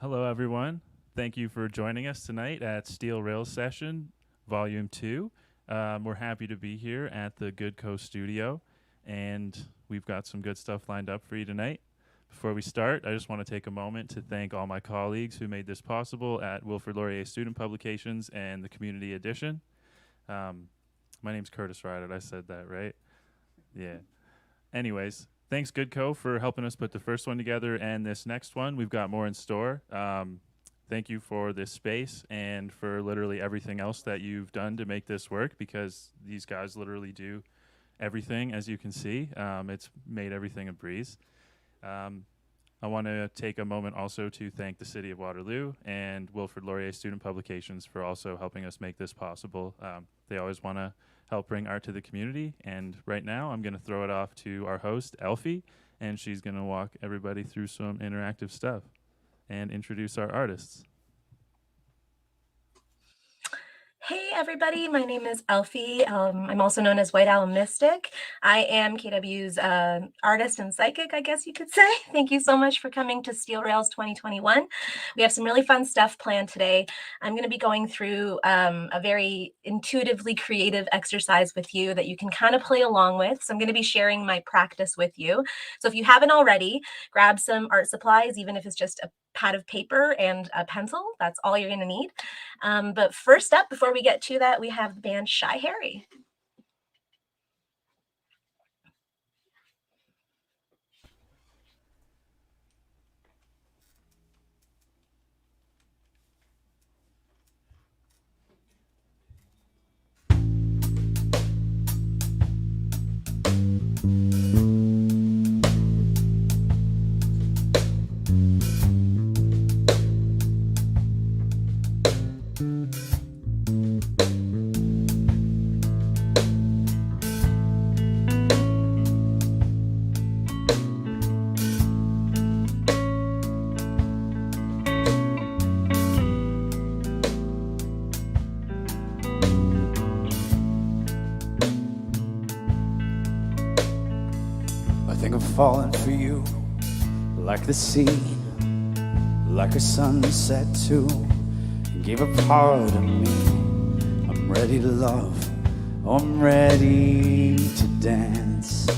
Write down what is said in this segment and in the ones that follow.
Hello, everyone. Thank you for joining us tonight at Steel Rails Session, Volume 2. We're happy to be here at the Good Coast Studio, and we've got some good stuff lined up for you tonight. Before we start, I just want to take a moment to thank all my colleagues who made this possible at Wilfrid Laurier Student Publications and the Community Edition. My name's Curtis Ryder. I said that, right? Yeah. Anyways, thanks Goodco for helping us put the first one together and this next one. We've got more in store. Thank you for this space and for literally everything else that you've done to make this work, because these guys literally do everything, as you can see. It's made everything a breeze. I want to take a moment also to thank the City of Waterloo and Wilfrid Laurier Student Publications for also helping us make this possible. They always want to help bring art to the community, and right now I'm going to throw it off to our host, Elfie, and she's going to walk everybody through some interactive stuff and introduce our artists. Hey everybody, my name is Elfie. I'm also known as White Owl Mystic. I am KW's artist and psychic, I guess you could say. Thank you so much for coming to Steel Rails 2021. We have some really fun stuff planned today. I'm going to be going through a very intuitively creative exercise with you that you can kind of play along with. So I'm going to be sharing my practice with you. So if you haven't already, grab some art supplies, even if it's just a pad of paper and a pencil. That's all you're going to need. But first up, before we get to that, we have the band Shy Harry. Falling for you like the sea, like a sunset too. You gave a part of me. I'm ready to love, I'm ready to dance.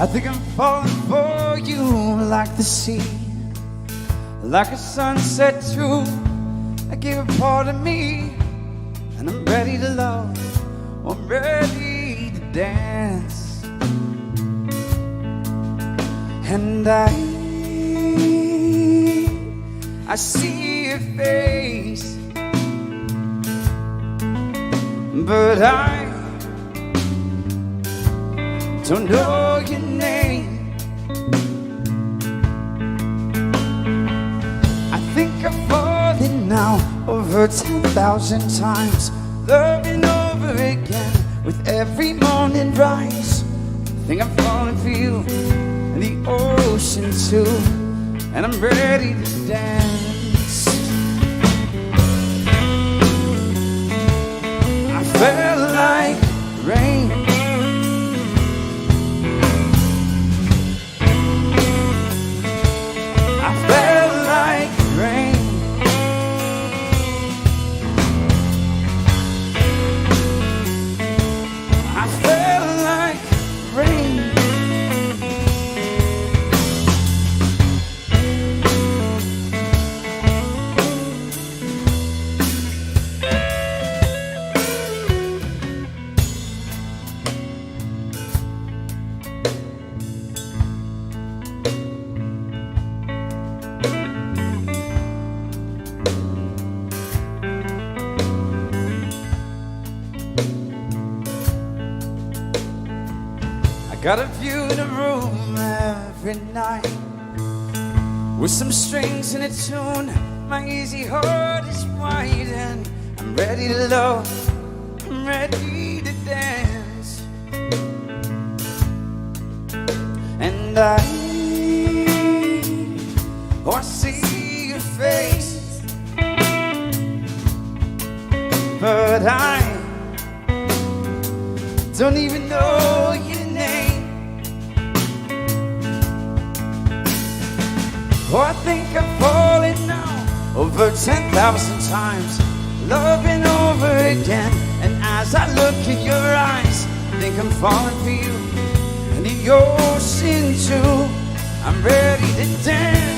I think I'm falling for you like the sea, like a sunset too. I gave a part of me, and I'm ready to love, I'm ready to dance. And I see your face, but I don't know your name. I think I've fallen now over 10,000 times, loving over again with every morning rise. I think I'm falling for you in the ocean too, and I'm ready to dance. I felt like rain, got a view in a room every night with some strings and a tune. My easy heart is wide and I'm ready to love, I'm ready to dance. I see your face, but I don't even know your name. Oh, I think I've fallen now over 10,000 times, loving over again. And as I look in your eyes, I think I'm falling for you, and in your sin too. I'm ready to dance.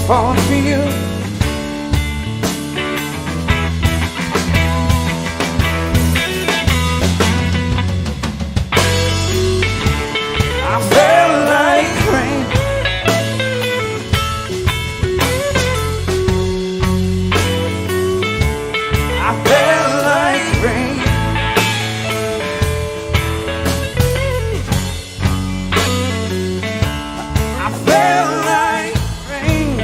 Falling for you. I felt like rain. I felt like rain. I felt like rain.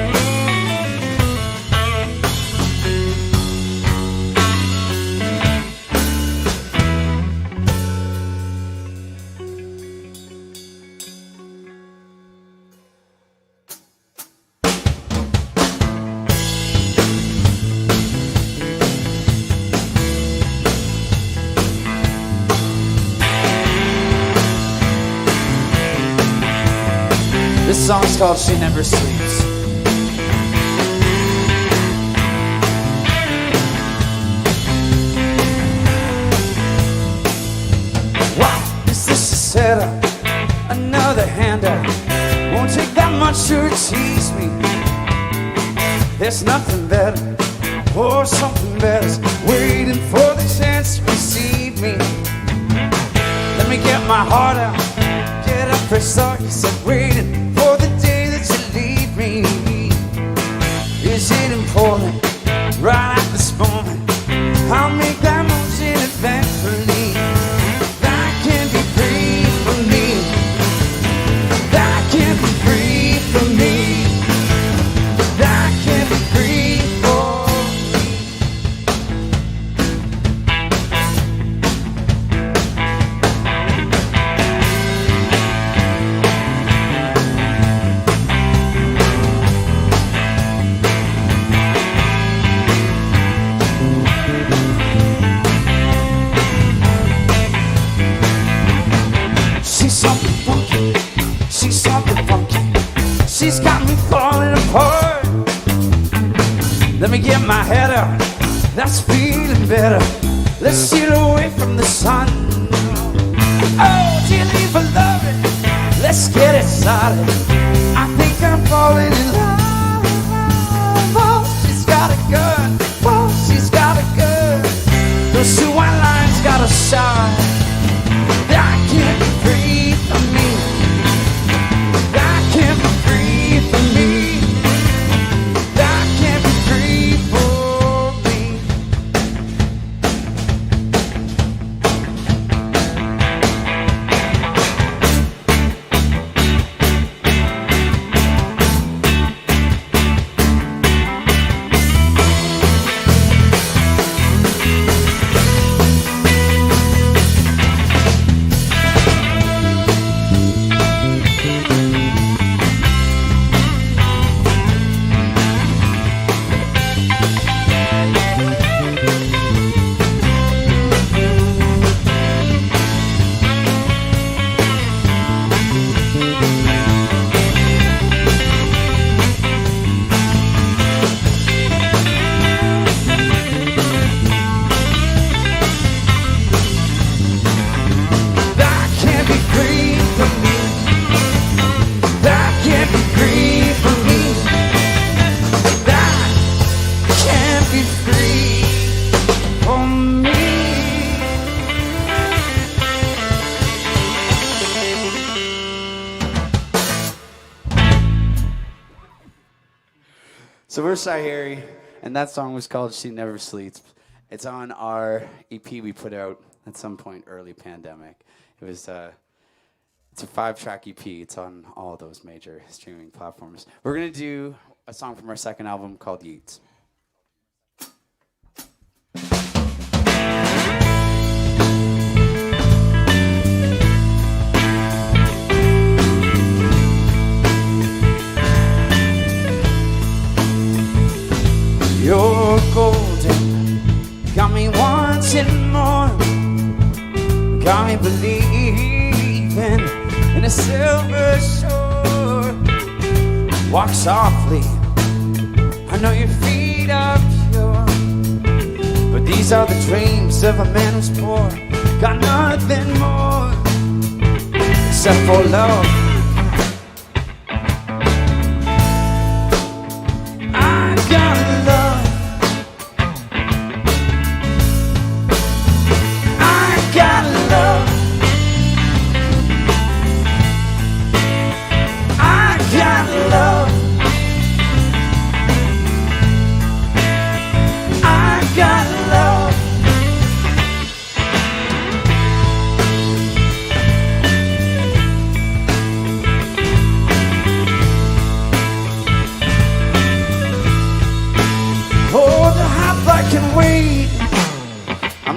This song's called She Never Sleeps. Wow, is this a setup? Another handout. Won't take that much to tease me. There's nothing better, or something better's waiting for the chance to receive me. Let me get my heart out, get up for start. You said waiting for the day that you leave me. Is it important right at this moment? I'll make that motion eventually. That can be free for me. That can be free for me. That can be free for she's got me falling apart. Let me get my head up, that's feeling better. Let's steal away from the sun. Oh, do you leave for loving? Let's get it started. I think I'm falling in love. Oh, she's got a gun. Oh, she's got a gun. Those two white lines got a shine. That can't be free from me. That can't be free from me. That can't be free for me. So we're Shy Harry, and that song was called She Never Sleeps. It's on our EP we put out at some point early pandemic. It's a 5-track EP. It's on all those major streaming platforms. We're going to do a song from our second album called Yeats. You're golden, got me wanting more, got me believing in a silver shore. Walk softly, I know your feet are pure, but these are the dreams of a man who's poor. Got nothing more except for love.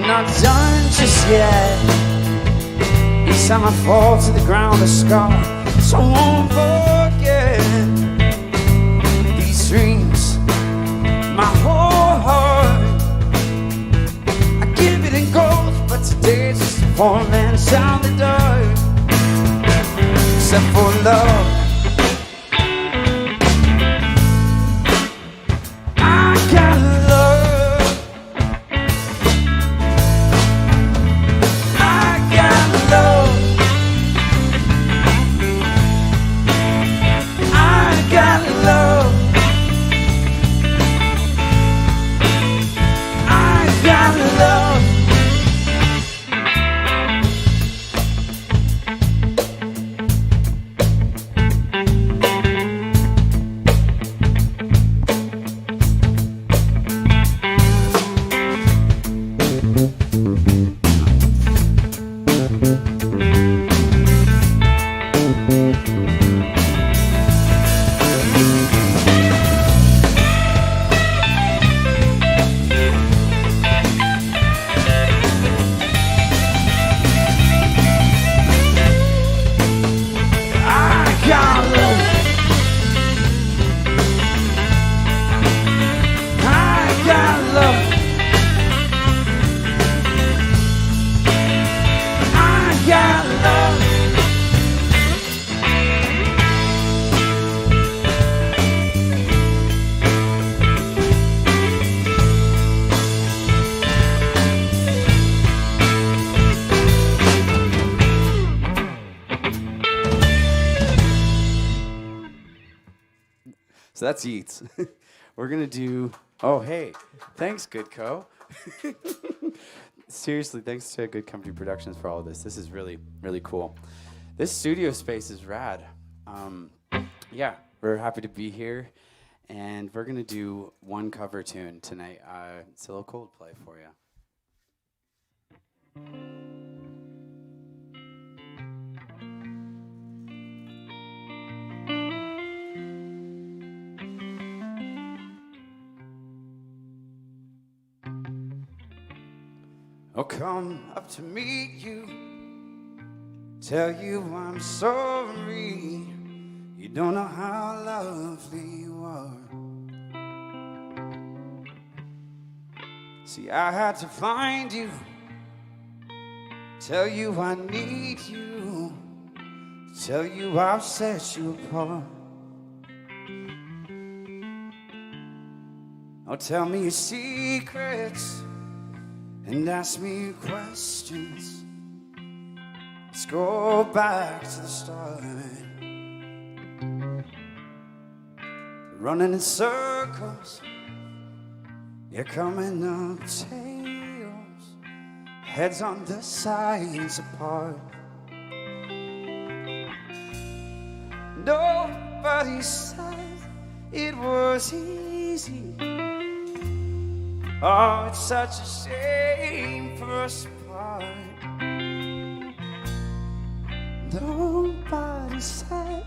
Not done just yet. Each time I fall to the ground, a scar, so I won't forget these dreams, my whole heart. I give it in gold, but today it's just falling down the dark. Except for love, I got love. So that's Yeats. We're going to do... Oh, hey. Thanks, Good Co. Seriously, thanks to Good Company Productions for all of this. This is really, really cool. This studio space is rad. Yeah, we're happy to be here. And we're going to do one cover tune tonight. It's a little Coldplay for you. I'll come up to meet you, tell you I'm sorry. You don't know how lovely you are. See, I had to find you, tell you I need you, tell you I'll set you apart. Oh, tell me your secrets and ask me questions. Let's go back to the start. Running in circles, you're coming up tails, heads on the sides apart. Nobody said it was easy. easy. Oh, it's such a shame for us to part. Nobody said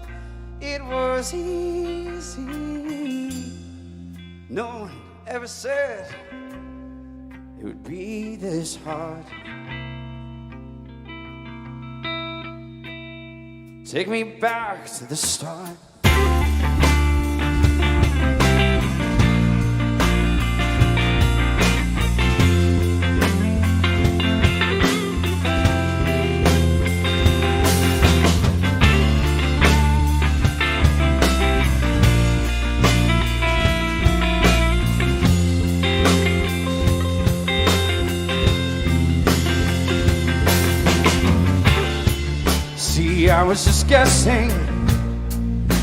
it was easy. No one ever said it would be this hard. Take me back to the start. I was just guessing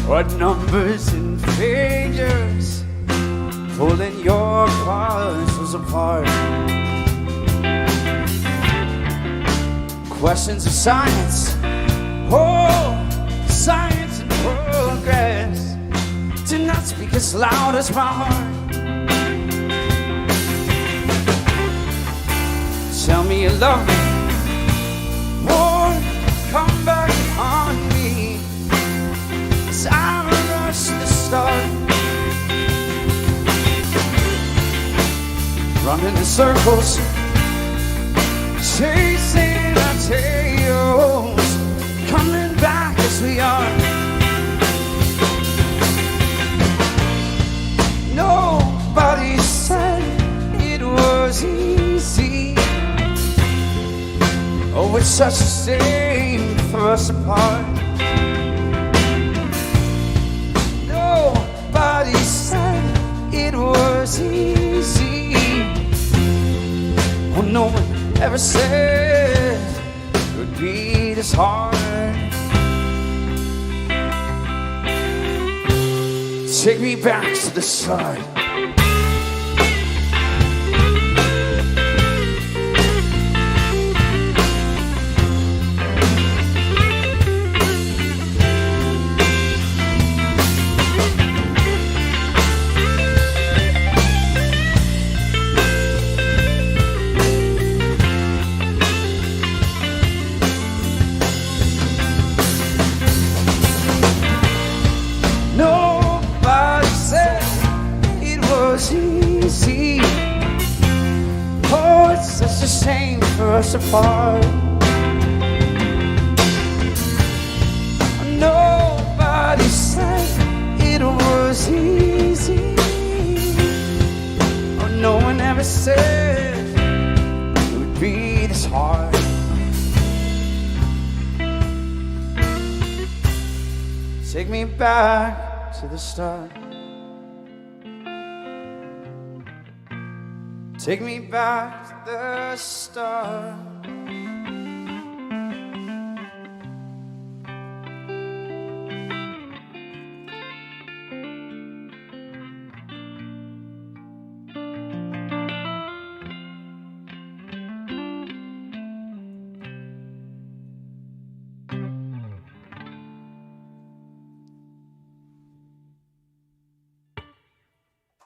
what numbers and figures, pulling your puzzles apart. Questions of science, oh, science and progress, do not speak as loud as my heart. Tell me you love me, or come back on me, as I rush to start, running in circles, chasing our tails, coming back as we are. Nobody said it was easy. Oh, it's such a shame for us apart. Nobody said it was easy. Oh, no one ever said it would be this hard. Take me back to the start. Easy. Oh, it's such a shame for us apart. Nobody said it was easy. Oh, no one ever said it would be this hard. Take me back to the start. Take me back to the start.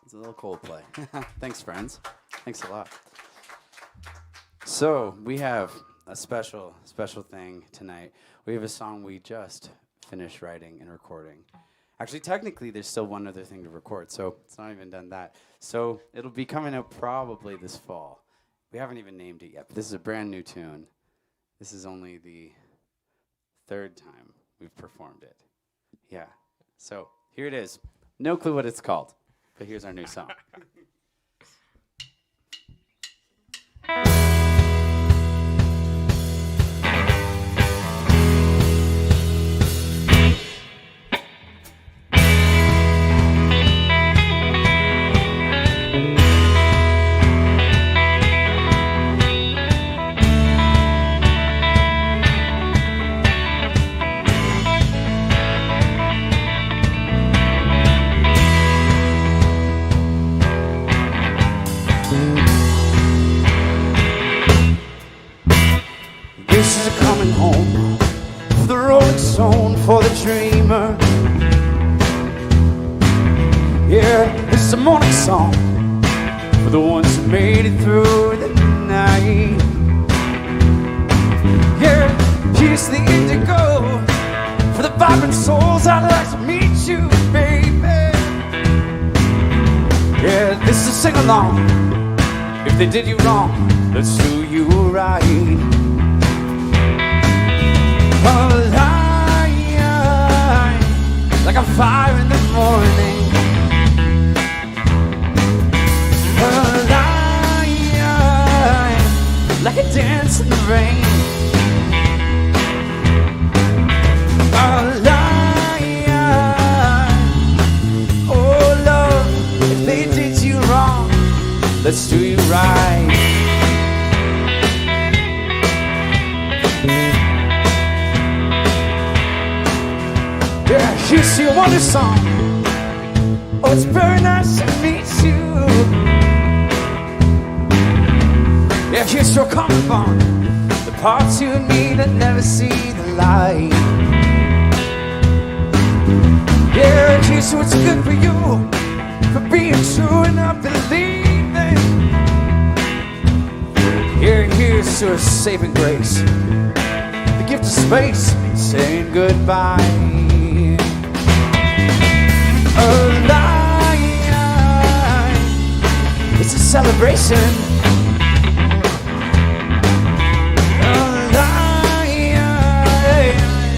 It's a little Coldplay. Thanks, friends. Thanks a lot. So we have a special thing tonight. We have a song we just finished writing and recording. Actually, technically, there's still one other thing to record, so it's not even done that. So it'll be coming out probably this fall. We haven't even named it yet, but this is a brand new tune. This is only the third time we've performed it. Yeah. So here it is. No clue what it's called, but here's our new song. This is a coming home for the rolling stone, for the dreamer. Yeah, it's a morning song for the ones who made it through the night. Yeah, here's the indigo for the vibrant souls. I'd like to meet you, baby. Yeah, this is a sing-along. If they did you wrong, let's do you right. A lion, like a fire in the morning. A lion, like a dance in the rain. A lion, oh love, if they did you wrong, let's do you right. Yeah, here's your wonder song. Oh, it's very nice to meet you. Yeah, here's your common bond, the parts you and me that never see the light. Yeah, here's what's good for you, for being true and not believing. Here, here's your saving grace, the gift of space, saying goodbye. A lion, it's a celebration. A lion,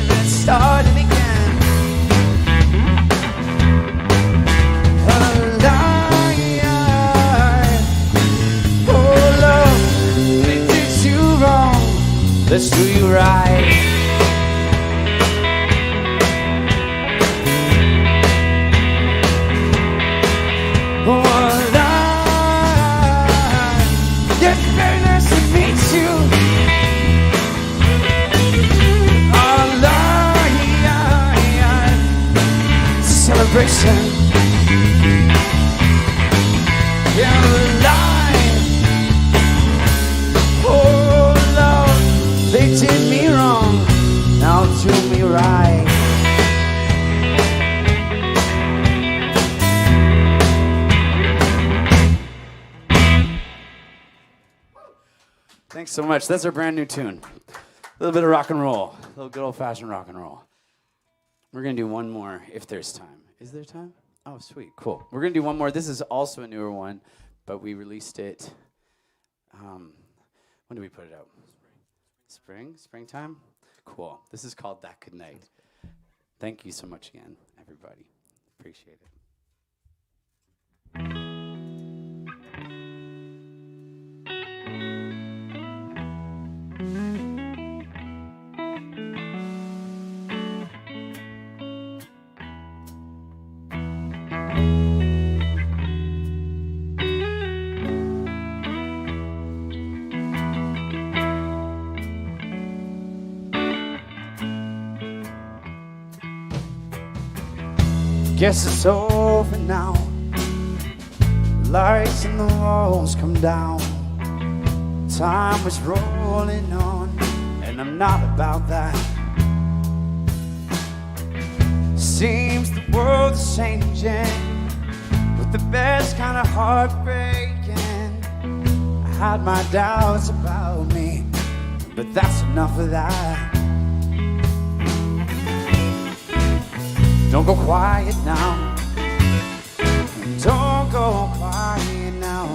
let's start it again. A lion, oh love, they did you wrong, let's do you right. Celebration. Yeah, life. Oh Lord, they did me wrong, now do me right. Thanks so much. That's our brand new tune. A little bit of rock and roll, a little good old-fashioned rock and roll. We're going to do one more if there's time. Is there time? Oh, sweet. Cool. We're going to do one more. This is also a newer one, but we released it. When did we put it out? Springtime? Cool. This is called That Good Night. Thank you so much again, everybody. Appreciate it. Guess it's over now. Lights in the walls come down. Time was rolling on, and I'm not about that. Seems the world is changing, with the best kind of heartbreaking. I had my doubts about me, but that's enough of that. Don't go quiet now. Don't go quiet now.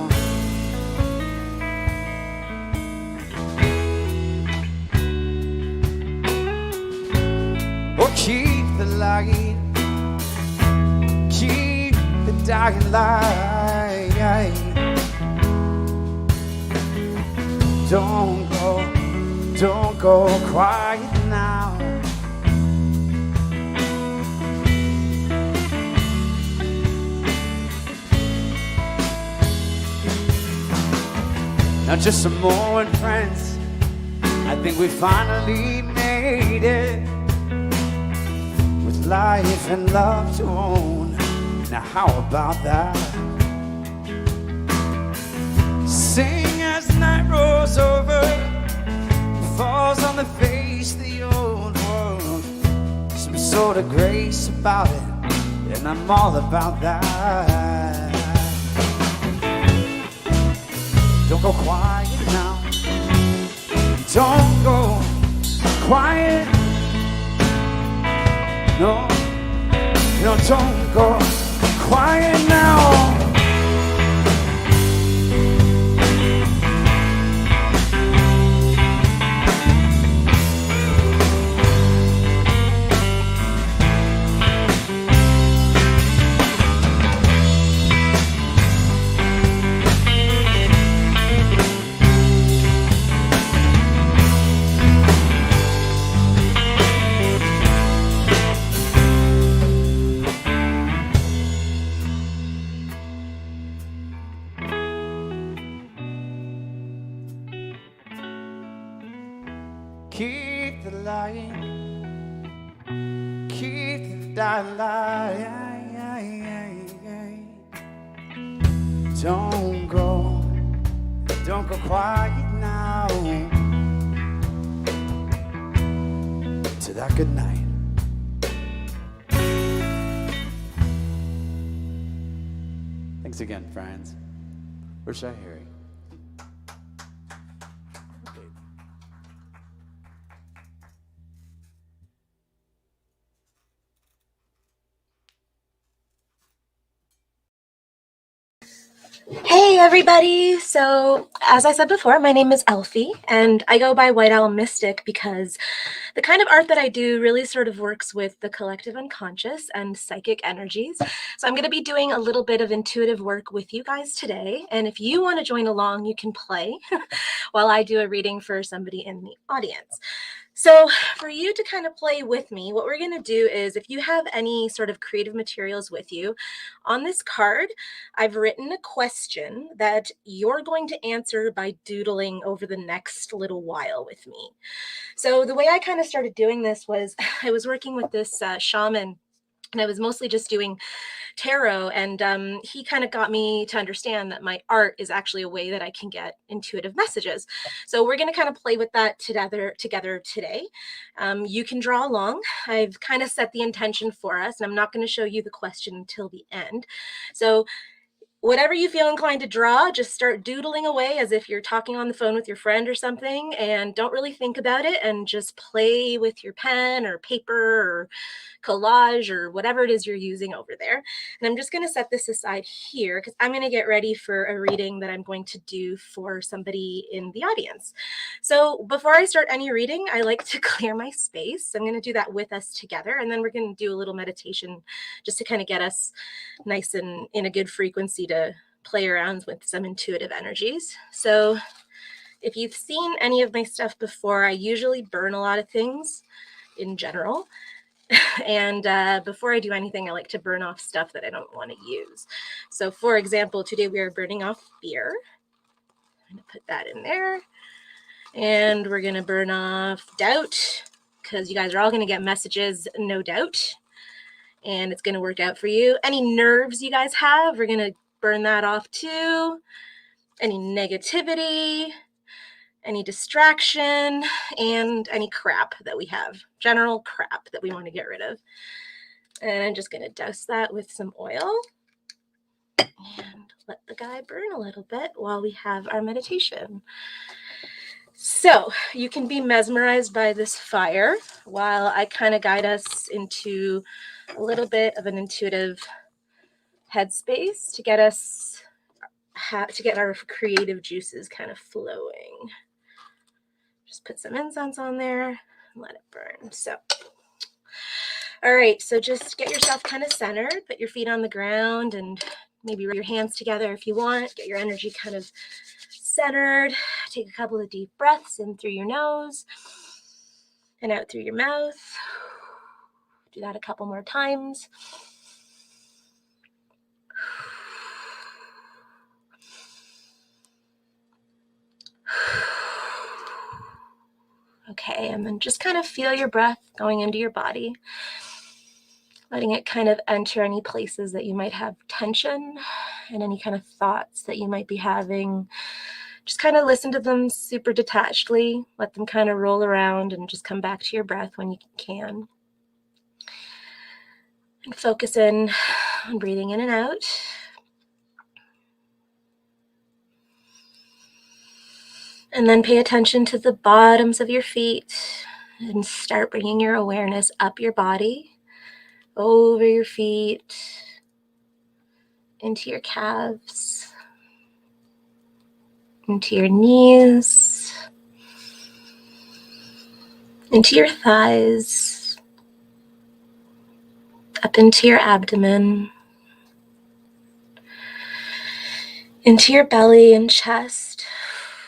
Or keep the light. Keep the dying light. Don't go quiet now. Now just some more friends. I think we finally made it, with life and love to own. Now how about that? Sing as the night rolls over, falls on the face of the old world. Some sort of grace about it, and I'm all about that. Don't go quiet now. Don't go quiet. No, no, don't go quiet now. Keep the light, keep the light. Don't go quiet now. To that good night. Thanks again, friends. Where's Harry? Hey everybody! So, as I said before, my name is Elfie, and I go by White Owl Mystic because the kind of art that I do really sort of works with the collective unconscious and psychic energies. So I'm going to be doing a little bit of intuitive work with you guys today, and if you want to join along, you can play while I do a reading for somebody in the audience. So for you to kind of play with me, what we're going to do is, if you have any sort of creative materials with you, on this card, I've written a question that you're going to answer by doodling over the next little while with me. So the way I kind of started doing this was I was working with this shaman, and I was mostly just doing tarot, and he kind of got me to understand that my art is actually a way that I can get intuitive messages. So we're going to kind of play with that together today. You can draw along. I've kind of set the intention for us, and I'm not going to show you the question until the end. So whatever you feel inclined to draw, just start doodling away as if you're talking on the phone with your friend or something, and don't really think about it, and just play with your pen or paper or collage or whatever it is you're using over there. And I'm just going to set this aside here because I'm going to get ready for a reading that I'm going to do for somebody in the audience. So before I start any reading, I like to clear my space. I'm going to do that with us together, and then we're going to do a little meditation just to kind of get us nice and in a good frequency to play around with some intuitive energies. So if you've seen any of my stuff before, I usually burn a lot of things in general. And before I do anything, I like to burn off stuff that I don't want to use. So for example, today we are burning off fear. I'm going to put that in there. And we're going to burn off doubt, because you guys are all going to get messages, no doubt. And it's going to work out for you. Any nerves you guys have, we're going to burn that off too. Any negativity, any distraction, and any crap that we have, general crap that we want to get rid of. And I'm just going to douse that with some oil and let the guy burn a little bit while we have our meditation. So you can be mesmerized by this fire while I kind of guide us into a little bit of an intuitive headspace to get us to get our creative juices kind of flowing. Just put some incense on there and let it burn. So all right, so just get yourself kind of centered, put your feet on the ground and maybe your hands together if you want. Get your energy kind of centered. Take a couple of deep breaths in through your nose and out through your mouth. Do that a couple more times. Okay, and then just kind of feel your breath going into your body, letting it kind of enter any places that you might have tension and any kind of thoughts that you might be having. Just kind of listen to them super detachedly, let them kind of roll around and just come back to your breath when you can. And focus in on breathing in and out. And then pay attention to the bottoms of your feet and start bringing your awareness up your body, over your feet, into your calves, into your knees, into your thighs, up into your abdomen, into your belly and chest,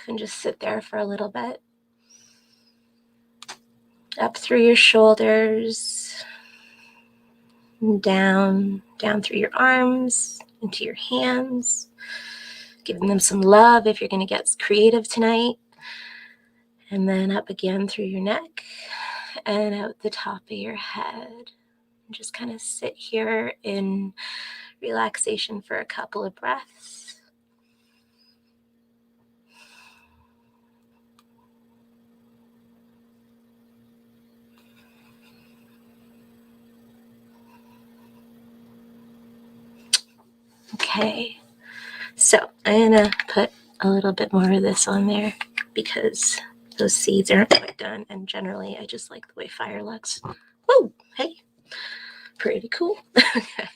and just sit there for a little bit. Up through your shoulders, and down through your arms, into your hands, giving them some love if you're going to get creative tonight. And then up again through your neck and out the top of your head. And just kind of sit here in relaxation for a couple of breaths. Okay, so I'm gonna put a little bit more of this on there because those seeds aren't quite done, and generally I just like the way fire looks. Oh, hey, pretty cool. Okay.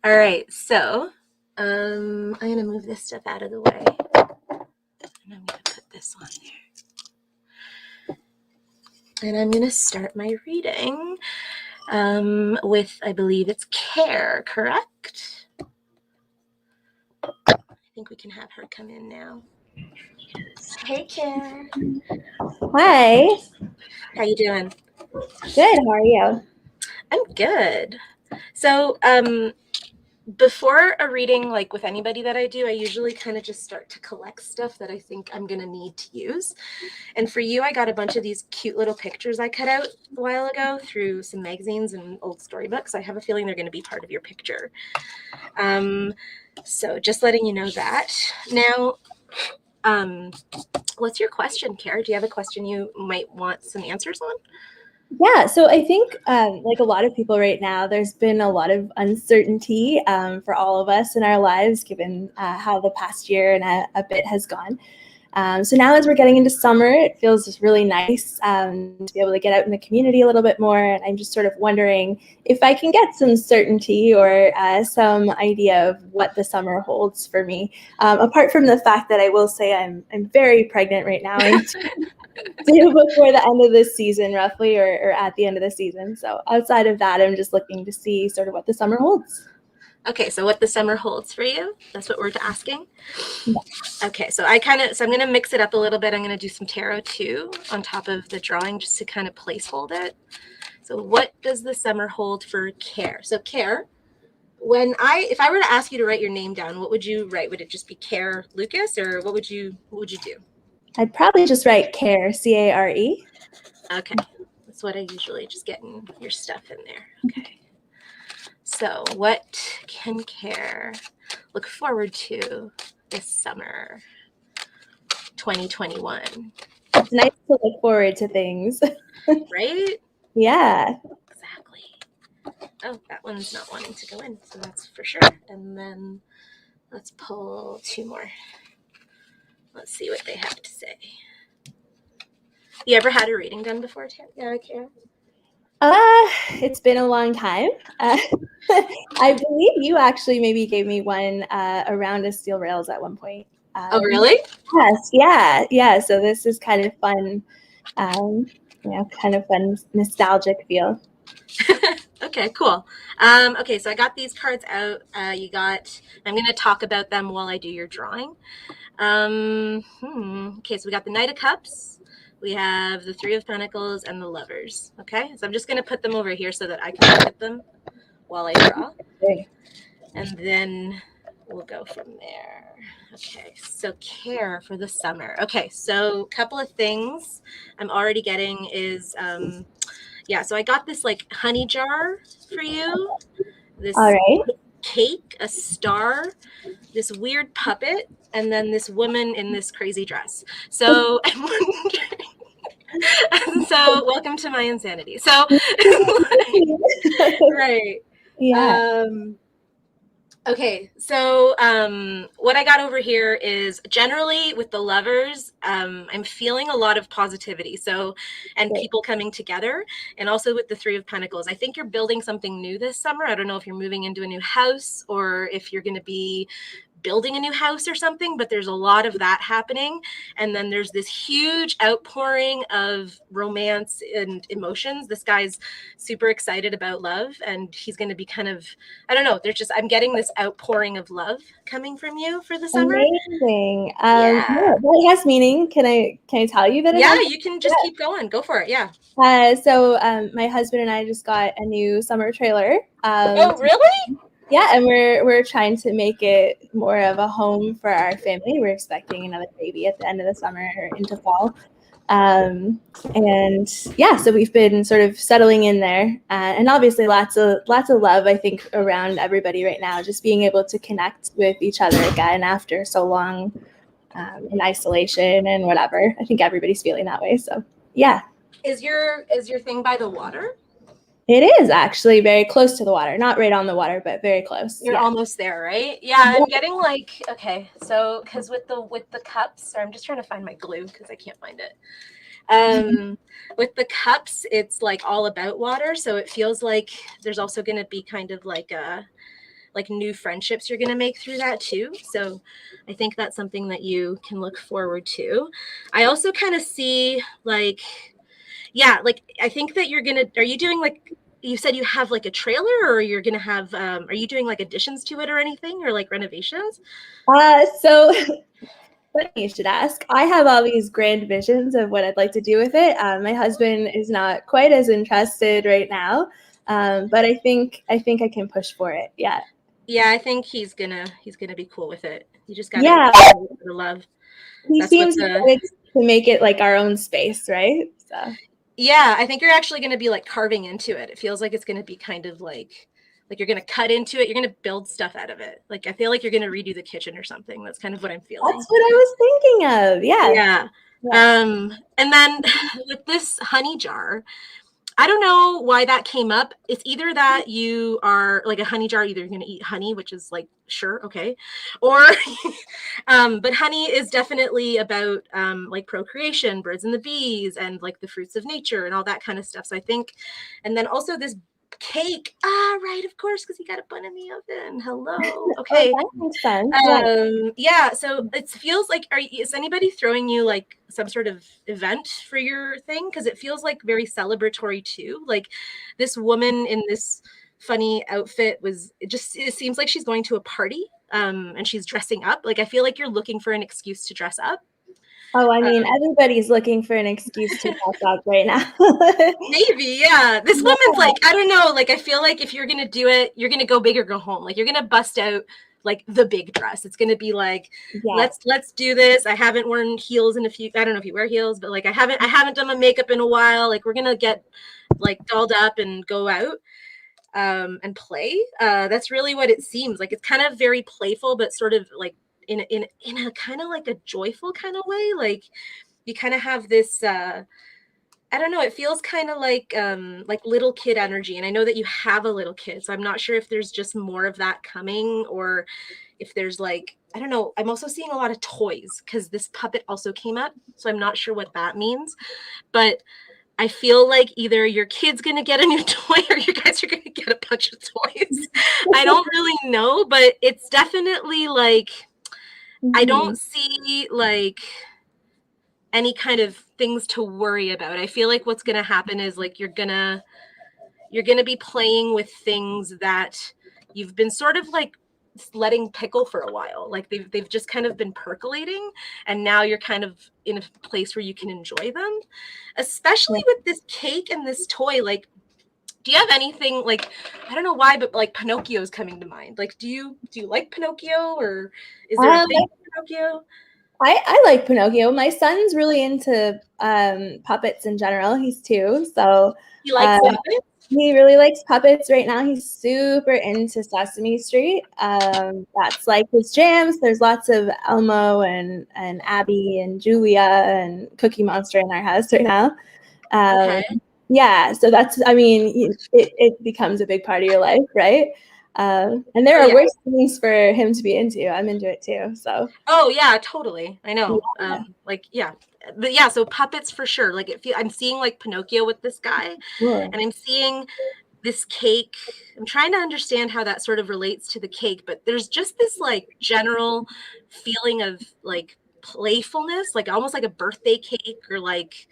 All right, so I'm gonna move this stuff out of the way, and I'm gonna put this on there, and I'm gonna start my reading with, I believe it's Care, correct? I think we can have her come in now. Hey, Care. Hi. How you doing? Good. How are you? I'm good. So, before a reading, like with anybody that I do, I usually kind of just start to collect stuff that I think I'm going to need to use. And for you, I got a bunch of these cute little pictures I cut out a while ago through some magazines and old storybooks. I have a feeling they're going to be part of your picture. So just letting you know that. Now, what's your question, Kara? Do you have a question you might want some answers on? Yeah, so I think like a lot of people right now, there's been a lot of uncertainty for all of us in our lives, given how the past year and a bit has gone. So now as we're getting into summer, it feels just really nice to be able to get out in the community a little bit more. And I'm just sort of wondering if I can get some certainty or some idea of what the summer holds for me. Apart from the fact that I will say I'm very pregnant right now and due before the end of this season, roughly, or at the end of the season. So outside of that, I'm just looking to see sort of what the summer holds. Okay, so what the summer holds for you? That's what we're asking? Yeah. Okay, so I'm going to mix it up a little bit. I'm going to do some tarot too on top of the drawing just to kind of placehold it. So what does the summer hold for Care? So Care, if I were to ask you to write your name down, what would you write? Would it just be Care Lucas, or what would you do? I'd probably just write Care, Care. Okay, that's what I usually just get in your stuff in there. Okay. So what can Care look forward to this summer, 2021? It's nice to look forward to things. Right? Yeah. Exactly. Oh, that one's not wanting to go in, so that's for sure. And then let's pull two more. Let's see what they have to say. You ever had a reading done before, Cara? It's been a long time. I believe you actually maybe gave me one around a steel rails at one point. Oh, really? Yes, yeah. So this is kind of fun, kind of fun, nostalgic feel. Okay, cool. Okay, so I got these cards out. I'm going to talk about them while I do your drawing. Okay, so we got the Knight of Cups. We have the Three of Pentacles and the Lovers. Okay, so I'm just going to put them over here so that I can look at them while I draw. Okay. And then we'll go from there. Okay, so Care for the summer. Okay, so a couple of things I'm already getting is, so I got this like honey jar for you. This All right. cake, a star, this weird puppet, and then this woman in this crazy dress. So I'm wondering. So welcome to my insanity. So right. Yeah. Okay, so what I got over here is generally with the lovers, I'm feeling a lot of positivity. So, and Great. people coming together, and also with the Three of Pentacles. I think you're building something new this summer. I don't know if you're moving into a new house or if you're going to be building a new house or something, but there's a lot of that happening. And then there's this huge outpouring of romance and emotions. This guy's super excited about love, and he's going to be kind of, I don't know, I'm getting this outpouring of love coming from you for the summer. Amazing. Yeah. That has meaning. Can I tell you that it Yeah, has? you can just keep going. Go for it. Yeah. So my husband and I just got a new summer trailer. Oh, really? Yeah, and we're trying to make it more of a home for our family. We're expecting another baby at the end of the summer or into fall. And yeah, so we've been sort of settling in there, and obviously lots of love, I think, around everybody right now. Just being able to connect with each other again after so long in isolation and whatever. I think everybody's feeling that way. So yeah. Is your thing by the water? It is actually very close to the water, not right on the water, but very close. You're Yeah. almost there, right? Yeah, I'm getting like, okay, so because with the cups, or I'm just trying to find my glue because I can't find it. With the cups, it's like all about water, so it feels like there's also going to be kind of like new friendships you're going to make through that too. So I think that's something that you can look forward to. I also kind of see like, yeah, like I think that are you doing like, you said you have like a trailer, or you're going to have, are you doing like additions to it or anything, or like renovations? So funny you should ask. I have all these grand visions of what I'd like to do with it. My husband is not quite as interested right now, but I think I can push for it. Yeah. Yeah, I think he's gonna be cool with it. You just gotta Yeah. the love. He That's what seems excited to make it like our own space, right? So. Yeah, I think you're actually gonna be like carving into it. It feels like it's gonna be kind of like you're gonna cut into it. You're gonna build stuff out of it. Like I feel like you're gonna redo the kitchen or something. That's kind of what I'm feeling. That's what I was thinking of. Yeah. Yeah. And then with this honey jar, I don't know why that came up. It's either that you are like a honey jar, either you're going to eat honey, which is like, sure, okay. Or, but honey is definitely about like procreation, birds and the bees, and like the fruits of nature and all that kind of stuff. So I think, and then also this cake. Right, of course, because you got a bun in the oven. Hello. Okay. Oh, that makes sense. Yeah, so it feels like, is anybody throwing you like some sort of event for your thing? Because it feels like very celebratory too. Like this woman in this funny outfit it seems like she's going to a party, and she's dressing up. Like I feel like you're looking for an excuse to dress up. Oh, I mean, everybody's looking for an excuse to dress up right now. Maybe, yeah. This woman's like, I don't know. Like, I feel like if you're going to do it, you're going to go big or go home. Like, you're going to bust out like the big dress. It's going to be like, let's do this. I haven't worn heels in I don't know if you wear heels, but like, I haven't done my makeup in a while. Like, we're going to get like dolled up and go out and play. That's really what it seems like. It's kind of very playful, but sort of like in a kind of like a joyful kind of way. Like you kind of have this, I don't know, it feels kind of like little kid energy. And I know that you have a little kid, so I'm not sure if there's just more of that coming, or if there's like, I don't know. I'm also seeing a lot of toys because this puppet also came up. So I'm not sure what that means, but I feel like either your kid's going to get a new toy or you guys are going to get a bunch of toys. I don't really know, but it's definitely like, I don't see like any kind of things to worry about. I feel like what's going to happen is like you're going to be playing with things that you've been sort of like letting pickle for a while. Like they've just kind of been percolating, and now you're kind of in a place where you can enjoy them, especially with this cake and this toy. Like, do you have anything like, I don't know why, but like Pinocchio's coming to mind. Like, do you like Pinocchio, or is there a thing for Pinocchio? I like Pinocchio. My son's really into puppets in general. He's 2, so He likes puppets? He really likes puppets right now. He's super into Sesame Street. That's like his jams. There's lots of Elmo and Abby and Julia and Cookie Monster in our house right now. Okay. Yeah, so that's, I mean, it becomes a big part of your life, right? And there Oh, are yeah. worse things for him to be into. I'm into it too. So Oh yeah, totally. I know. Yeah. Like yeah. But yeah, so puppets for sure. Like I'm seeing like Pinocchio with this guy, cool. and I'm seeing this cake. I'm trying to understand how that sort of relates to the cake, but there's just this like general feeling of like playfulness, like almost like a birthday cake or like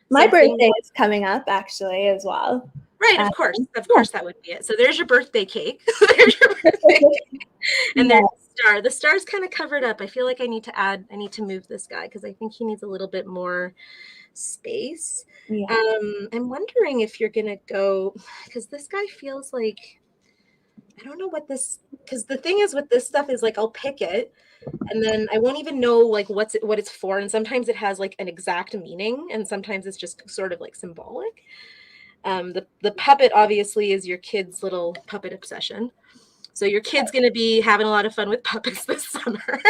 My something. birthday is coming up actually as well. Right, Um, of course yeah. that would be it. So there's your birthday cake. There's your birthday cake. And Yeah. there's the star. The star's kind of covered up. I feel like I need to move this guy because I think he needs a little bit more space. Yeah. I'm wondering if you're gonna go, because this guy feels like, I don't know what this, because the thing is with this stuff is like I'll pick it and then I won't even know like what it's for, and sometimes it has like an exact meaning and sometimes it's just sort of like symbolic. The puppet obviously is your kid's little puppet obsession. So your kid's going to be having a lot of fun with puppets this summer.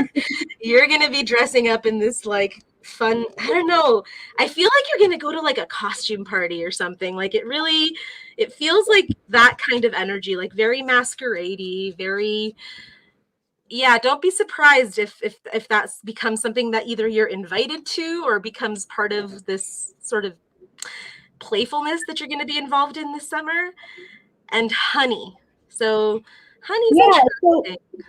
You're going to be dressing up in this like fun, I don't know. I feel like you're going to go to like a costume party or something. Like it feels like that kind of energy, like very masquerade-y, very, yeah, don't be surprised if that's becomes something that either you're invited to or becomes part of this sort of playfulness that you're going to be involved in this summer. And honey. So honey's Yeah. So interesting.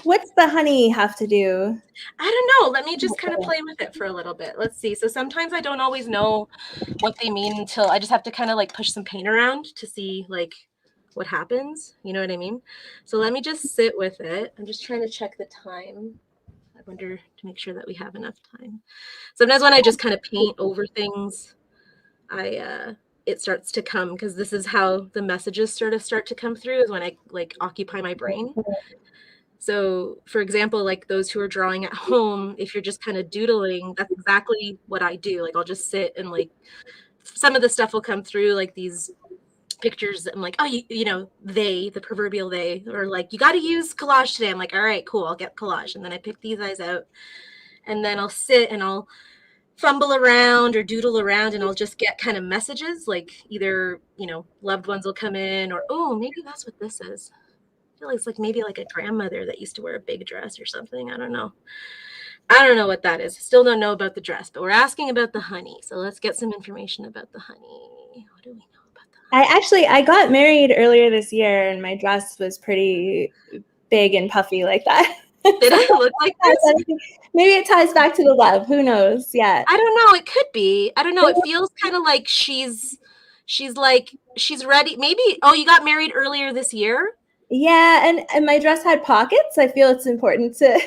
what's the honey have to do? I don't know. Let me just kind of play with it for a little bit. Let's see. So sometimes I don't always know what they mean until I just have to kind of like push some paint around to see like what happens. You know what I mean? So let me just sit with it. I'm just trying to check the time. I wonder to make sure that we have enough time. Sometimes when I just kind of paint over things, it starts to come, because this is how the messages sort of start to come through, is when I like occupy my brain. So for example, like those who are drawing at home, if you're just kind of doodling, that's exactly what I do. Like I'll just sit and like some of the stuff will come through, like these pictures. I'm like, oh, you know, the proverbial they, or like, you got to use collage today. I'm like, all right, cool, I'll get collage. And then I pick these eyes out and then I'll sit and I'll fumble around or doodle around and I'll just get kind of messages, like either, you know, loved ones will come in or, oh, maybe that's what this is. I feel like it's like maybe like a grandmother that used to wear a big dress or something. I don't know what that is. Still don't know about the dress, but we're asking about the honey. So let's get some information about the honey. What do we know about the honey? I got married earlier this year and my dress was pretty big and puffy like that. Did I look like this? Maybe it ties back to the love. Who knows? Yeah. I don't know. It could be. I don't know. It feels kind of like she's ready. Maybe. Oh, you got married earlier this year? Yeah, and my dress had pockets. I feel it's important to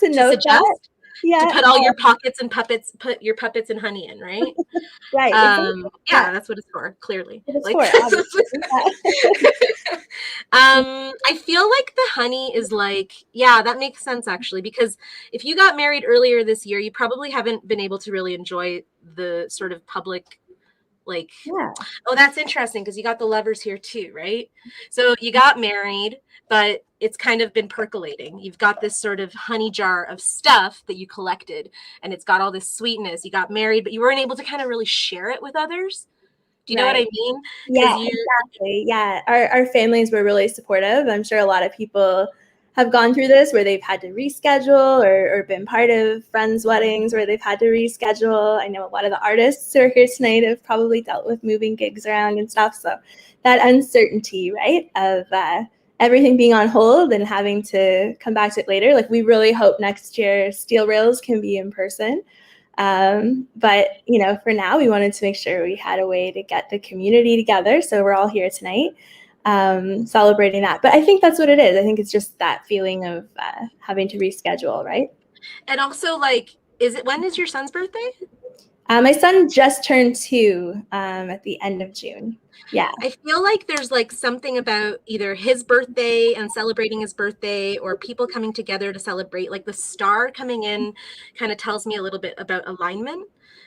note that. Yeah. To put all your pockets and puppets, put your puppets and honey in, right? Right. Exactly. Yeah, that's what it's for, clearly. It's like, for, I feel like the honey is like, yeah, that makes sense actually, because if you got married earlier this year, you probably haven't been able to really enjoy the sort of public, like, yeah. Oh, that's interesting because you got the lovers here too, right? So you got married, but it's kind of been percolating. You've got this sort of honey jar of stuff that you collected, and it's got all this sweetness. You got married, but you weren't able to kind of really share it with others. Do you know what I mean? Yeah, exactly. Yeah, our families were really supportive. I'm sure a lot of people have gone through this where they've had to reschedule or been part of friends' weddings where they've had to reschedule. I know a lot of the artists who are here tonight have probably dealt with moving gigs around and stuff. So that uncertainty, right, of everything being on hold and having to come back to it later. Like we really hope next year Steel Rails can be in person. But, you know, for now, we wanted to make sure we had a way to get the community together. So we're all here tonight celebrating that. But I think that's what it is. I think it's just that feeling of having to reschedule, right? And also, like, when is your son's birthday? My son just turned 2 at the end of June. Yeah. I feel like there's like something about either his birthday and celebrating his birthday or people coming together to celebrate, like the star coming in kind of tells me a little bit about alignment.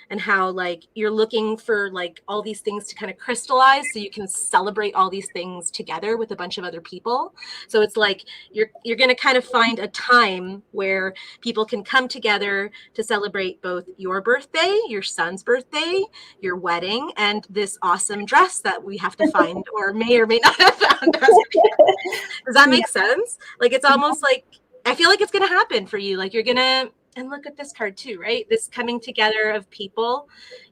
and how like you're looking for like all these things to kind of crystallize so you can celebrate all these things together with a bunch of other people. So it's like you're going to kind of find a time where people can come together to celebrate both your birthday, your son's birthday, your wedding, and this awesome dress that we have to find or may not have found. Does that make sense? Like it's almost like I feel like it's going to happen for you. Like you're going to, and look at this card too, right? This coming together of people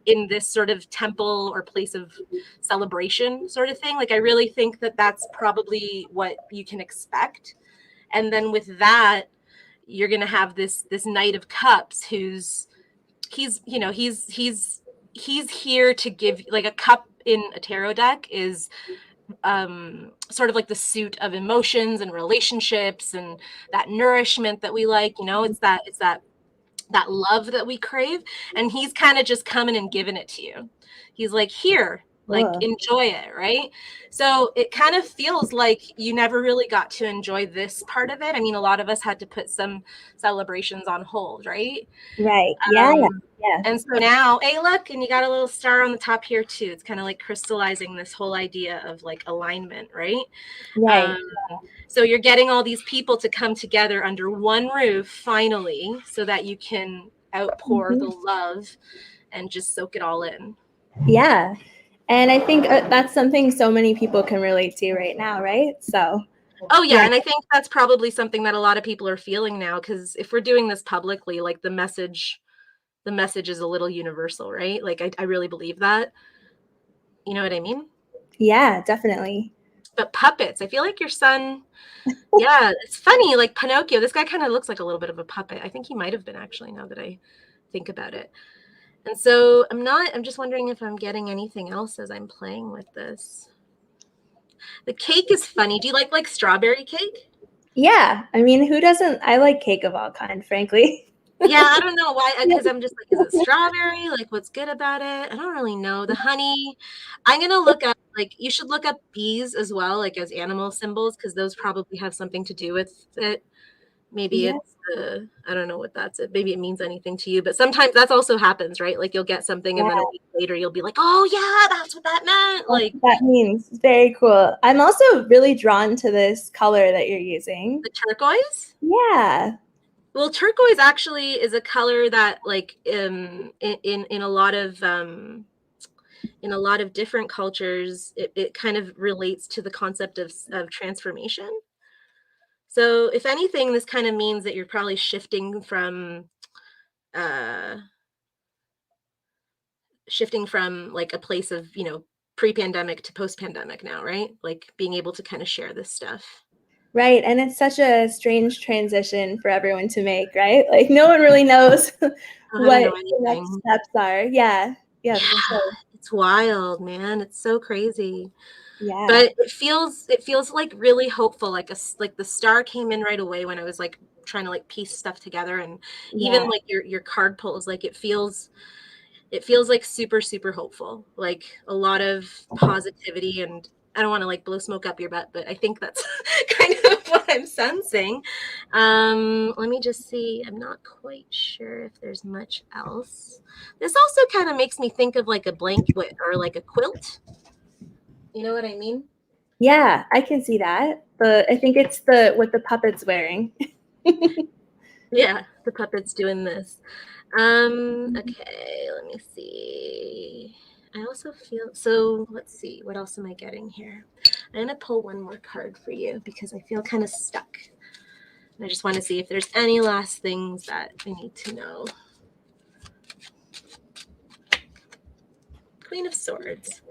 in this sort of temple or place of celebration sort of thing. Like I really think that that's probably what you can expect. And then with that, you're going to have this Knight of Cups he's here to give, like a cup in a tarot deck is sort of like the suit of emotions and relationships and that nourishment that we like, it's that love that we crave. And he's kind of just coming and giving it to you. He's like, here, like enjoy it, right? So it kind of feels like you never really got to enjoy this part of it. I mean, a lot of us had to put some celebrations on hold, right? Right. Yeah. And so now, hey, look, and you got a little star on the top here too. It's kind of like crystallizing this whole idea of like alignment, right? Right. So you're getting all these people to come together under one roof finally, so that you can outpour the love and just soak it all in. Yeah. And I think that's something so many people can relate to right now, right? So. Oh, yeah. And I think that's probably something that a lot of people are feeling now, because if we're doing this publicly, like the message is a little universal, right? Like I really believe that. You know what I mean? Yeah, definitely. But puppets, I feel like your son, yeah, it's funny. Like Pinocchio, this guy kind of looks like a little bit of a puppet. I think he might have been, actually, now that I think about it. And so I'm just wondering if I'm getting anything else as I'm playing with this. The cake is funny. Do you like strawberry cake? Yeah. I mean, who doesn't? I like cake of all kinds, frankly. Yeah, I don't know why, because I'm just like, is it strawberry? Like, what's good about it? I don't really know. The honey, I'm going to look up, like, you should look up bees as well, like as animal symbols, because those probably have something to do with it. Maybe it's I don't know what that's it. Maybe it means anything to you, but sometimes that's also happens, right? Like you'll get something and then a week later you'll be like, oh yeah, that's what that meant. Like that means. Very cool. I'm also really drawn to this color that you're using. The turquoise? Yeah. Well, turquoise actually is a color that like in a lot of different cultures, it kind of relates to the concept of transformation. So if anything, this kind of means that you're probably shifting from like a place of, pre-pandemic to post-pandemic now, right? Like being able to kind of share this stuff. Right. And it's such a strange transition for everyone to make, right? Like no one really knows what the next steps are. Yeah. Yeah. For sure. It's wild, man. It's so crazy. Yeah. But it feels like really hopeful. Like the star came in right away when I was like trying to like piece stuff together, and even like your card pulls, like it feels like super, super hopeful. Like a lot of positivity, and I don't want to like blow smoke up your butt, but I think that's kind of what I'm sensing. Let me just see. I'm not quite sure if there's much else. This also kind of makes me think of like a blanket or like a quilt. You know what I mean? Yeah, I can see that. I think it's what the puppet's wearing. Yeah, the puppet's doing this. Okay, let me see. I also feel, so let's see, what else am I getting here? I'm gonna pull one more card for you because I feel kind of stuck. And I just want to see if there's any last things that I need to know. Queen of Swords.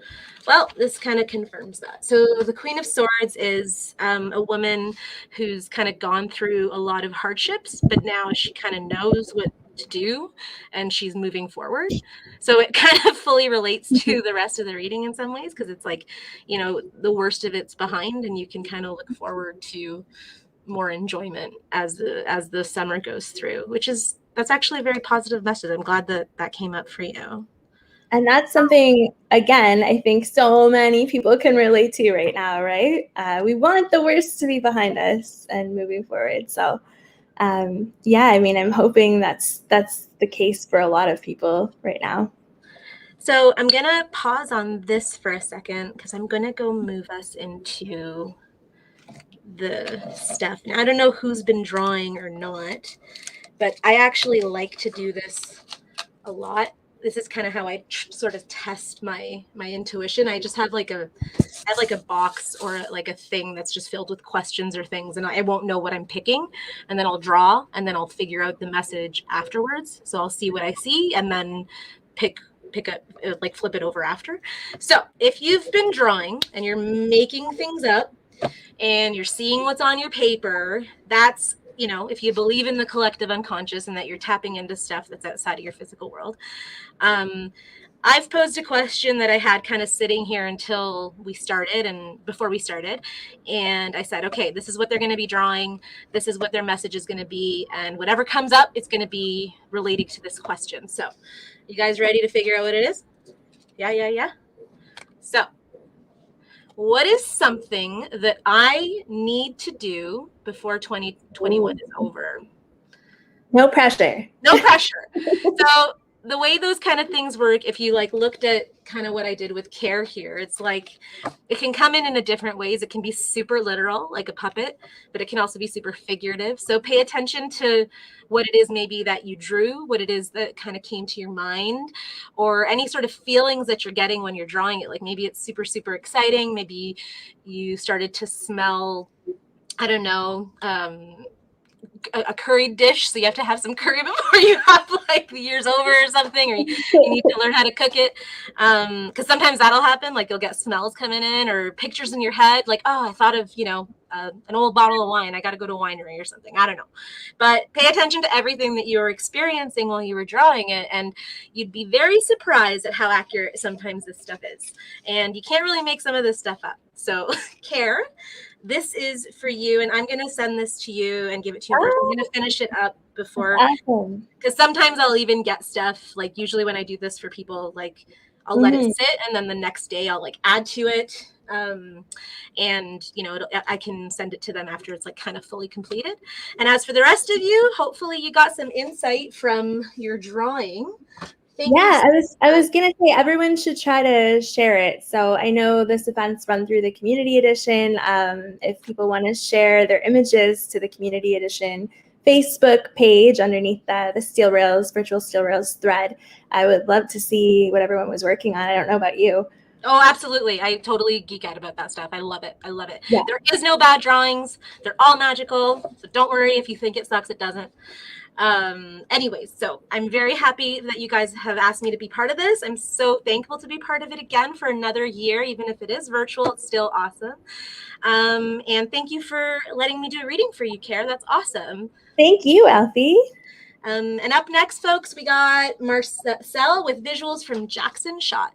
Well, this kind of confirms that. So the Queen of Swords is a woman who's kind of gone through a lot of hardships, but now she kind of knows what to do and she's moving forward. So it kind of fully relates to the rest of the reading in some ways, because it's like, the worst of it's behind and you can kind of look forward to more enjoyment as the summer goes through, that's actually a very positive message. I'm glad that came up for you. And that's something, again, I think so many people can relate to right now, right? We want the worst to be behind us and moving forward. So yeah, I mean, I'm hoping that's the case for a lot of people right now. So I'm going to pause on this for a second because I'm going to go move us into the stuff. Now, I don't know who's been drawing or not, but I actually like to do this a lot. This is kind of how I sort of test my intuition. I just have like a box or like a thing that's just filled with questions or things, and I won't know what I'm picking, and then I'll draw, and then I'll figure out the message afterwards. So I'll see what I see and then pick up, like flip it over after. So if you've been drawing and you're making things up and you're seeing what's on your paper, that's, you know, if you believe in the collective unconscious and that you're tapping into stuff that's outside of your physical world. I've posed a question that I had kind of sitting here until we started and before we started. And I said, okay, this is what they're going to be drawing. This is what their message is going to be. And whatever comes up, it's going to be relating to this question. So you guys ready to figure out what it is? Yeah. So what is something that I need to do before 2021 is over? No pressure. No pressure. So the way those kind of things work, if you like looked at kind of what I did with care here, it's like it can come in a different ways. It can be super literal, like a puppet, but it can also be super figurative. So pay attention to what it is maybe that you drew, what it is that kind of came to your mind, or any sort of feelings that you're getting when you're drawing it. Like maybe it's super, super exciting. Maybe you started to smell, I don't know, a curry dish, so you have to have some curry before you have like the year's over or something, or you need to learn how to cook it, because sometimes that'll happen. Like you'll get smells coming in or pictures in your head, like, oh, I thought of, you know, an old bottle of wine, I got to go to a winery or something, I don't know. But pay attention to everything that you were experiencing while you were drawing it, and you'd be very surprised at how accurate sometimes this stuff is. And you can't really make some of this stuff up. So care, this is for you, and I'm going to send this to you and give it to you. I'm going to finish it up before, Awesome. because sometimes I'll even get stuff, like usually when I do this for people, like I'll let it sit, and then the next day I'll like add to it, and you know, I can send it to them after it's like kind of fully completed. And as for the rest of you, hopefully you got some insight from your drawing. Yeah, I was gonna say everyone should try to share it. So I know this event's run through the community edition. If people want to share their images to the community edition Facebook page underneath the Steel Rails, virtual Steel Rails thread, I would love to see what everyone was working on. I don't know about you. Oh, absolutely. I totally geek out about that stuff. I love it. Yeah. There is no bad drawings. They're all magical. So don't worry if you think it sucks, it doesn't. Anyways, so I'm very happy that you guys have asked me to be part of this. I'm so thankful to be part of it again for another year. Even if it is virtual, it's still awesome. And thank you for letting me do a reading for you, Care. That's awesome. Thank you, Alfie. And up next, folks, we got Marcel with visuals from Jackson Shot.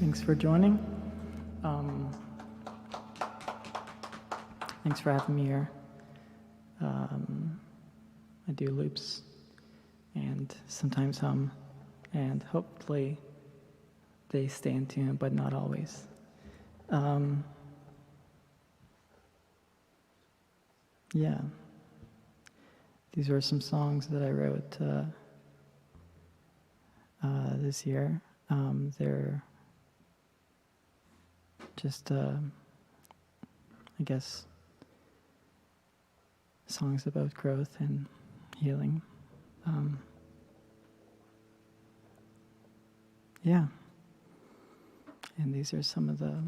Thanks for joining. Thanks for having me here. I do loops and sometimes hum, and hopefully they stay in tune, but not always. Yeah, these were some songs that I wrote this year. They're just, I guess, songs about growth and healing. Yeah. And these are some of the...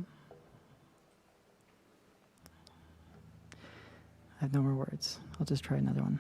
I have no more words. I'll just try another one.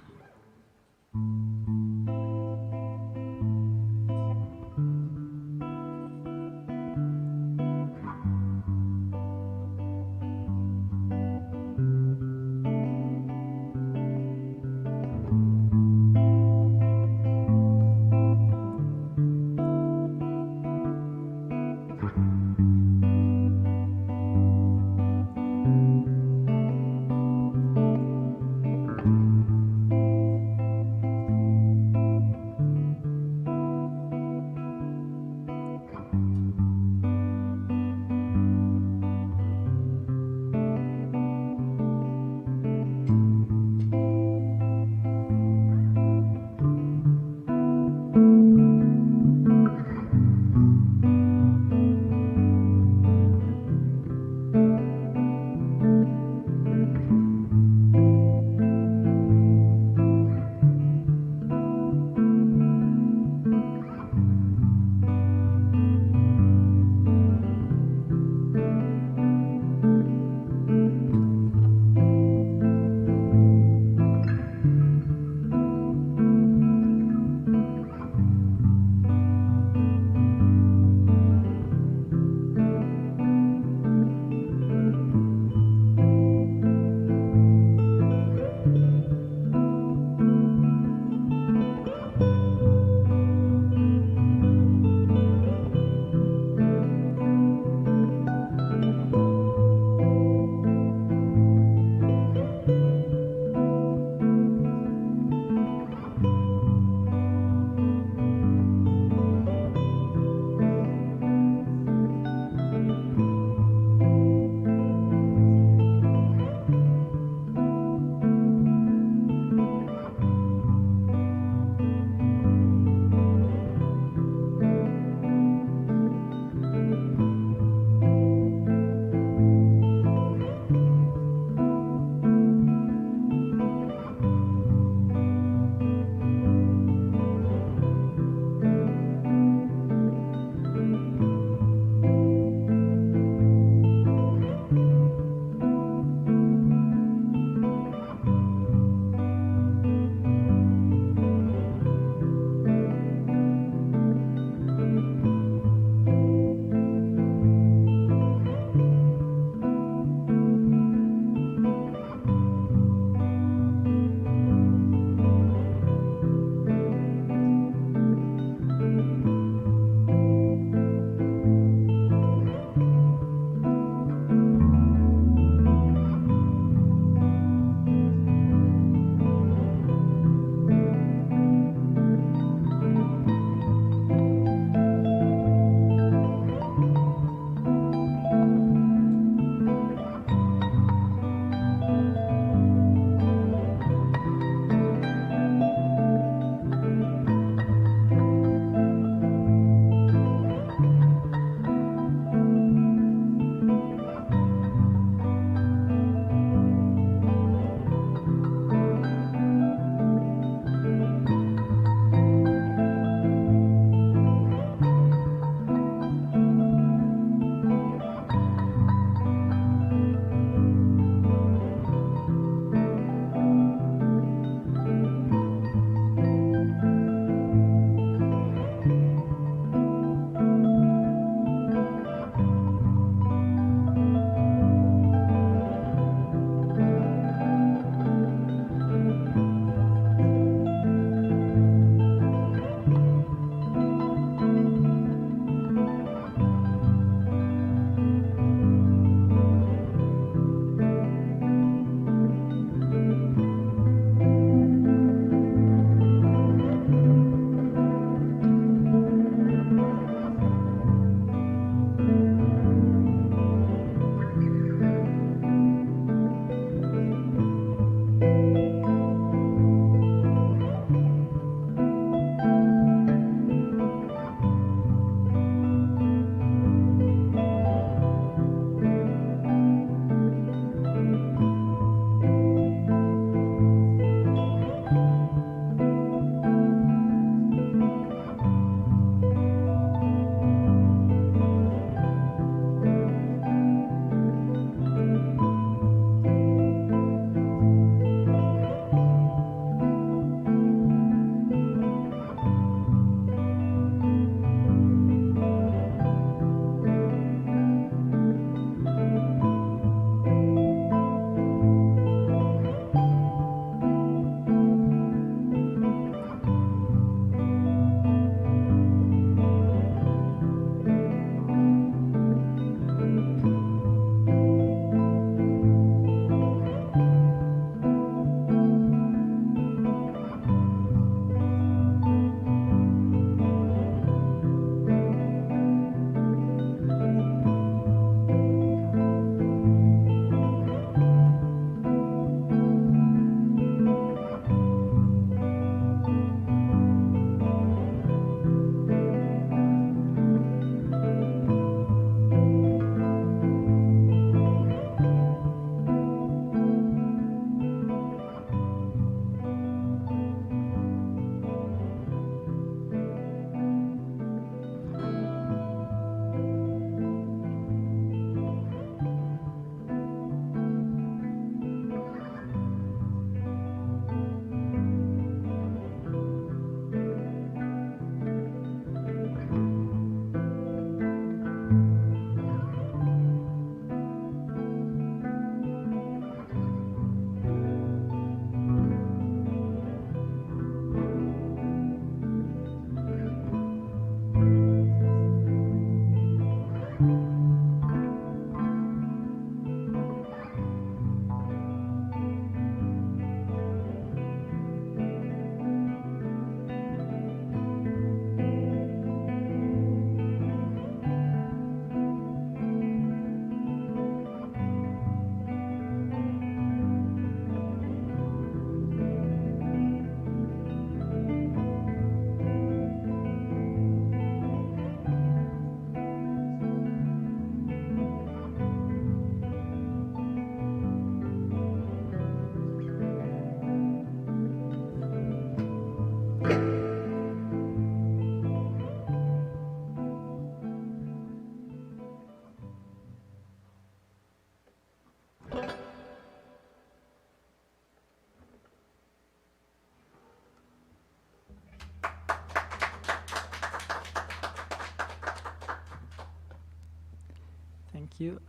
you.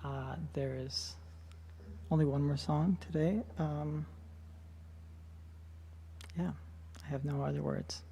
There is only one more song today. Yeah, I have no other words.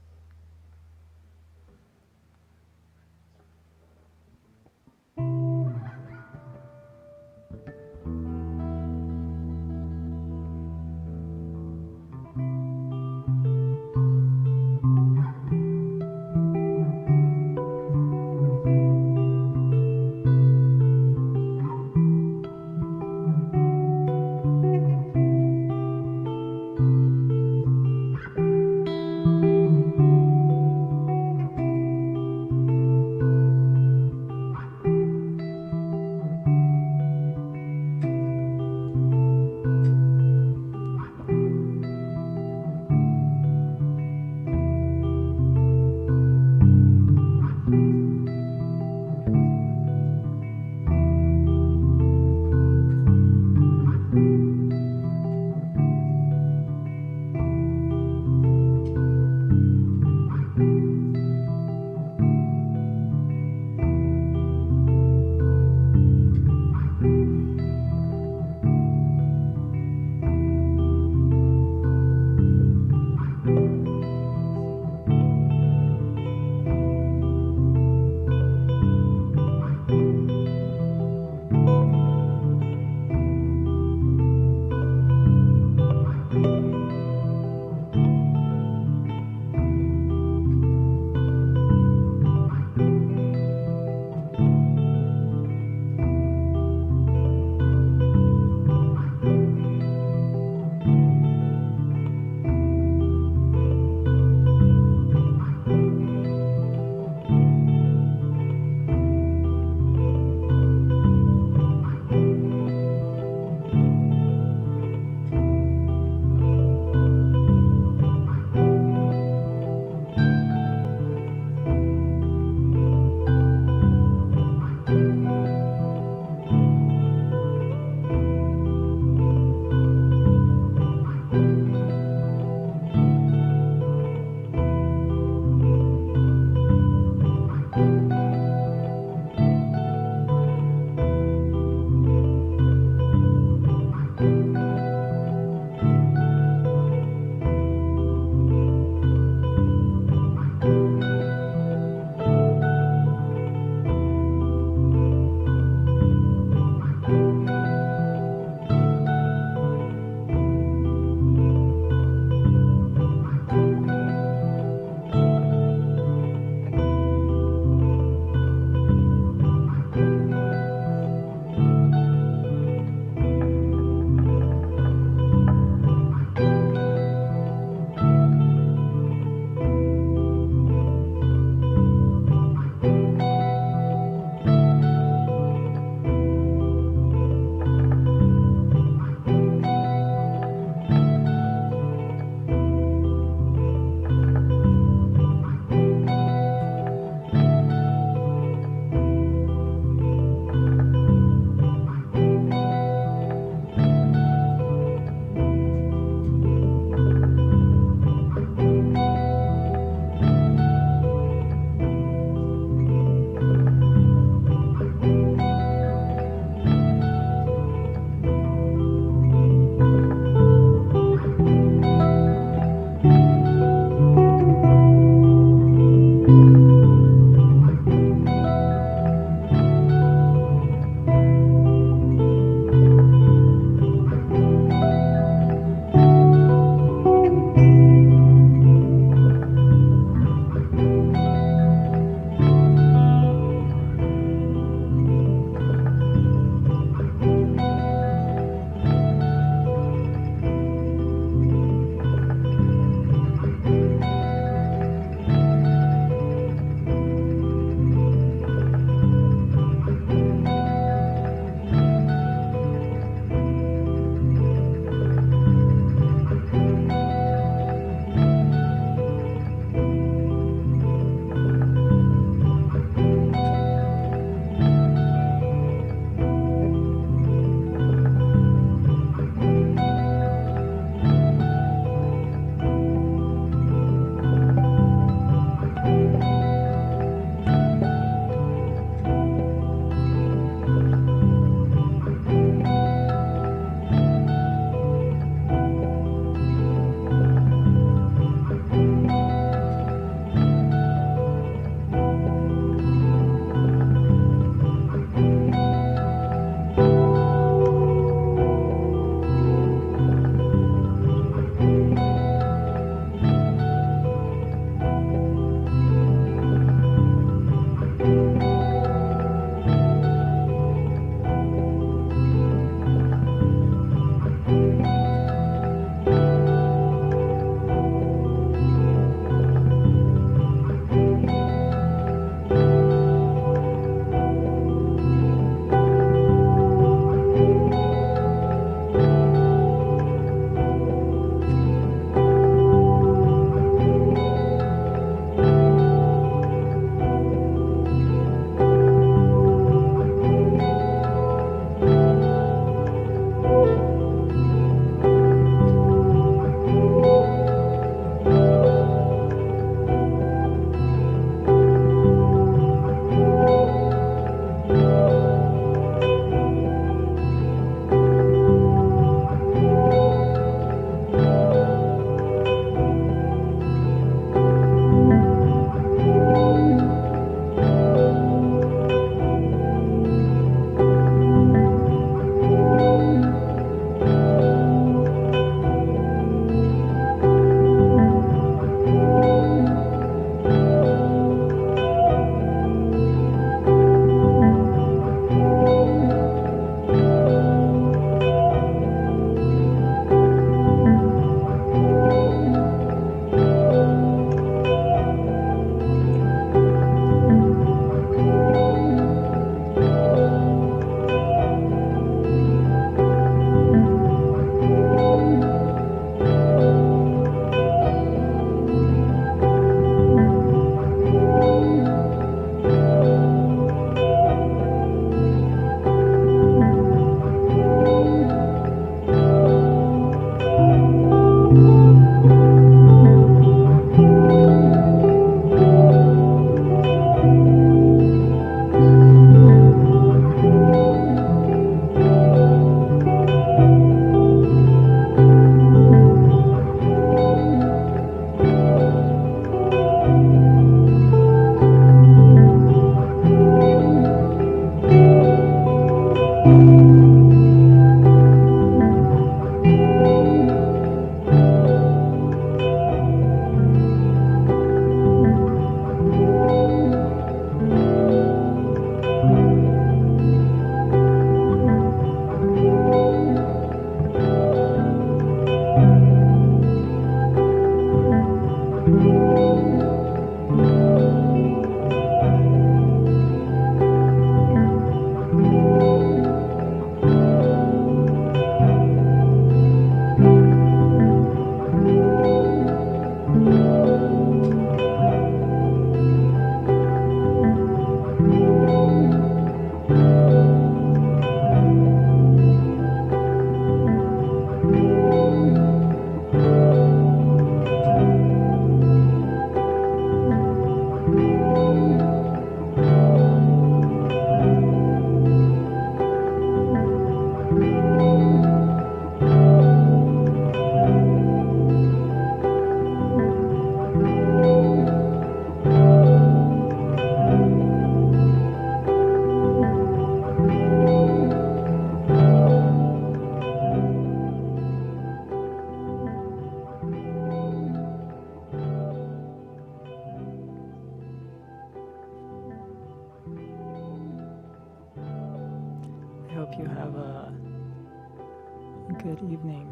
good evening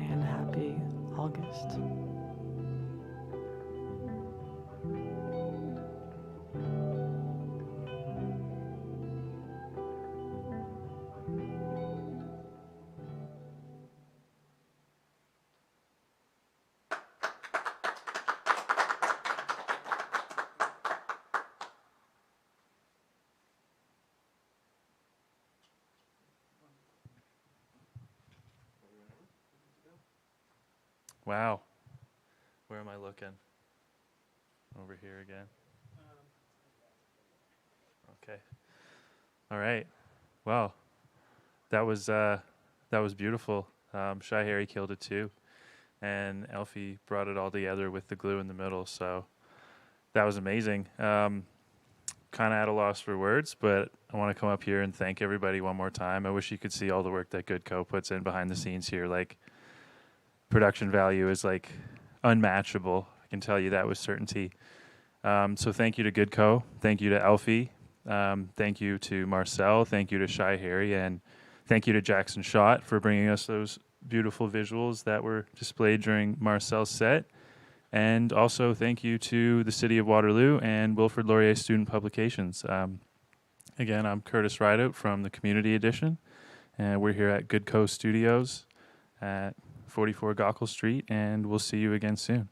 and happy August. Wow. Where am I looking? Over here again. Okay. All right. Wow. That was beautiful. Shy Harry killed it too, and Elfie brought it all together with the glue in the middle. So that was amazing. Kind of at a loss for words, but I want to come up here and thank everybody one more time. I wish you could see all the work that Good Co puts in behind the scenes here. Like, production value is like unmatchable. I can tell you that with certainty. So thank you to Good Co. Thank you to Elfie. Thank you to Marcel. Thank you to Shy Harry. And thank you to Jackson Schott for bringing us those beautiful visuals that were displayed during Marcel's set. And also thank you to the City of Waterloo and Wilfrid Laurier Student Publications. Again, I'm Curtis Rideout from the Community Edition, and we're here at Good Co Studios at 44 Gaukel Street, and we'll see you again soon.